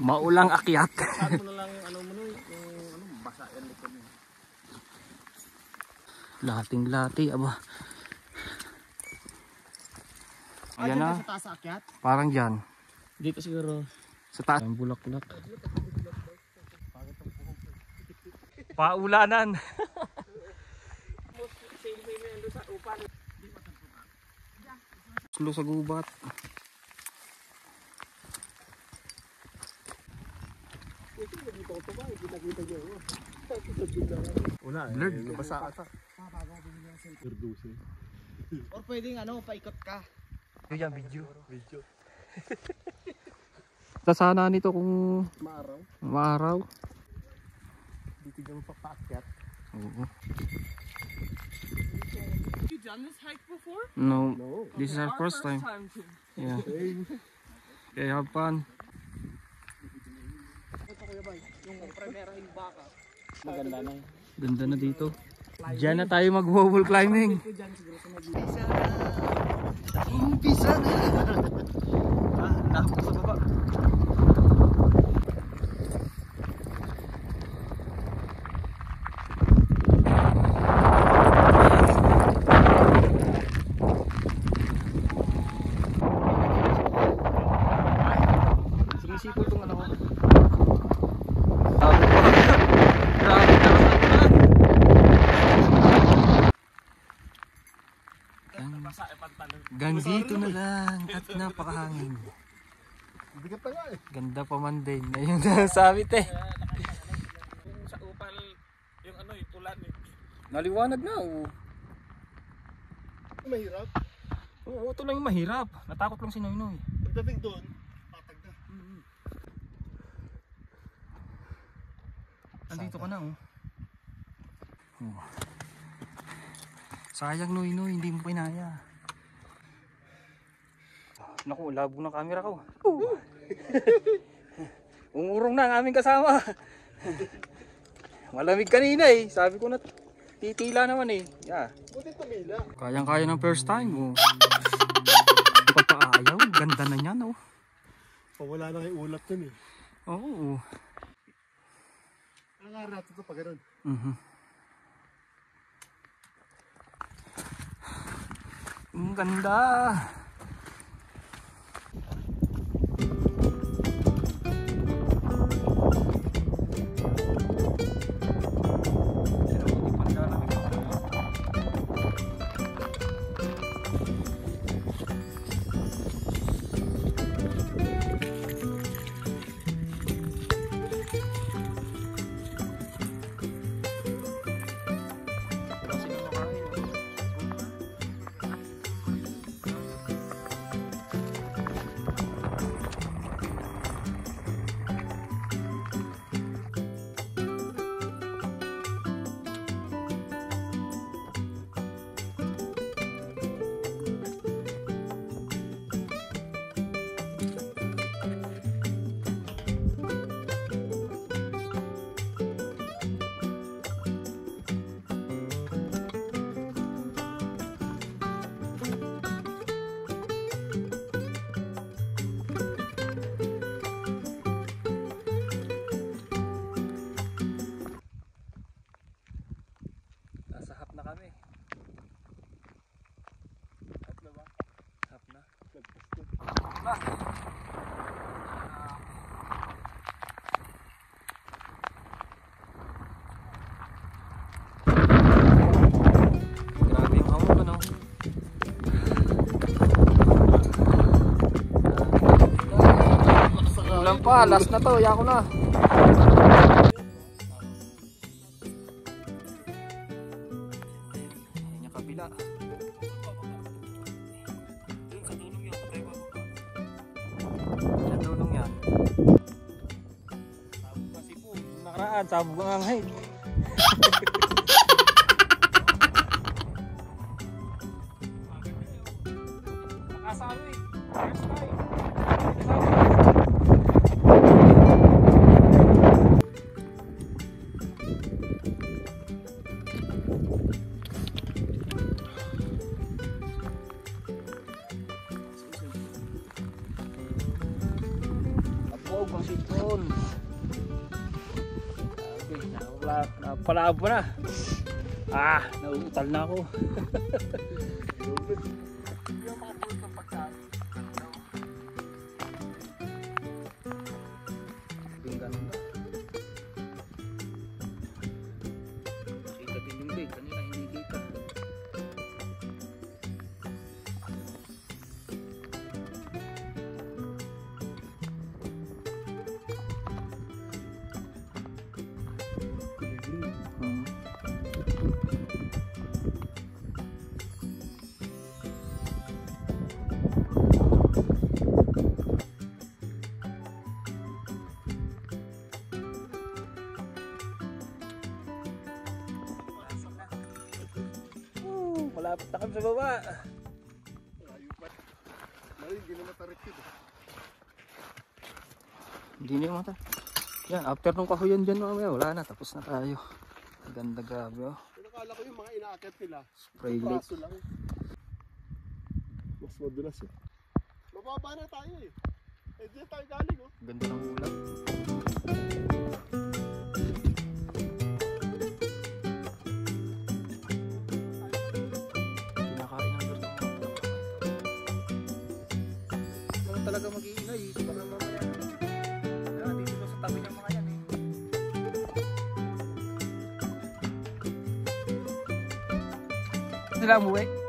Maulang akyat. Saan mo na lang yung ano mo nun, yung basa yan likod mo. Lating-lati, aba. Ayan na. Sa taas akyat? Parang dyan. Dito siguro. Sa taas. Ang bulak-bulak. Paulanan. Slow sa gubat. Wala eh. Blurred. Basa ata. Or pwedeng paikot ka. Yan, video. Sasana nito kung maaraw. Dito dyan mo papaakyat. Oo. You done this hike before? No, this is our first time. Too. Yeah. Okay, have fun. Yung primera yung baka. Maganda na. Ganda na dito. Diyan na tayo mag-wall climbing. Umpisa na! Nakapos sa baba. Sinisipol itong ano ko. Grabe ka. Gang dito na lang at napakahangin. Bigat pa nga eh. Ganda pa man din. Ayun na sabi te. Sa upal, yung yung tulan eh. Naliwanag na oh. Mahirap. Oo, ito lang yung mahirap. Natakot lang si Noynoy. Pagdating doon, patag na. Andito ka na oh. Sayang Noynoy, hindi mo pinaya. Naku, labo ng camera ko. Umurong na ang aming kasama. Malamig kanina eh. Sabi ko na titila naman eh. Yeah. Buti tumila. Kayang-kaya ng first time oh. Papaayaw, ganda na niyan oh. Wala na kayo ulap dun eh. Oo. Ang araw ito pa gano'n. Ang ganda. Grabe yung hamon ko no. Ulan pa, last na to, yako na. Ayan yung kabila. Sa tulong yan. Sabog kasi po, nakaraan, sabog ang anghay. Nakasalo eh, first time. Tulog ang sipon. Grabe, napalabo na. Nauutal na ako. Yung mga pulis ng pagkain. Yung ganda. Kita din yung bait. Kanina hindi kita. Malapit na kami sa baba. Layo pa. Layo, hindi na matarik yun. Hindi na yung mata. Yan, after nung kahuyan dyan mamaya, wala na. Tapos na tayo. Ganda grabe oh. Pinakala ko yung mga inaakit nila. Spray lake. Praso lang. Mas madulas eh. Mababa na tayo eh. Eh diyan tayo galing oh. Ganda ng ulam. Kinakain ng ganda. Ikaw talaga mag-iingay. Baka mamaya. Dito ko sa tabi ng mga yan eh. Sila umuwi.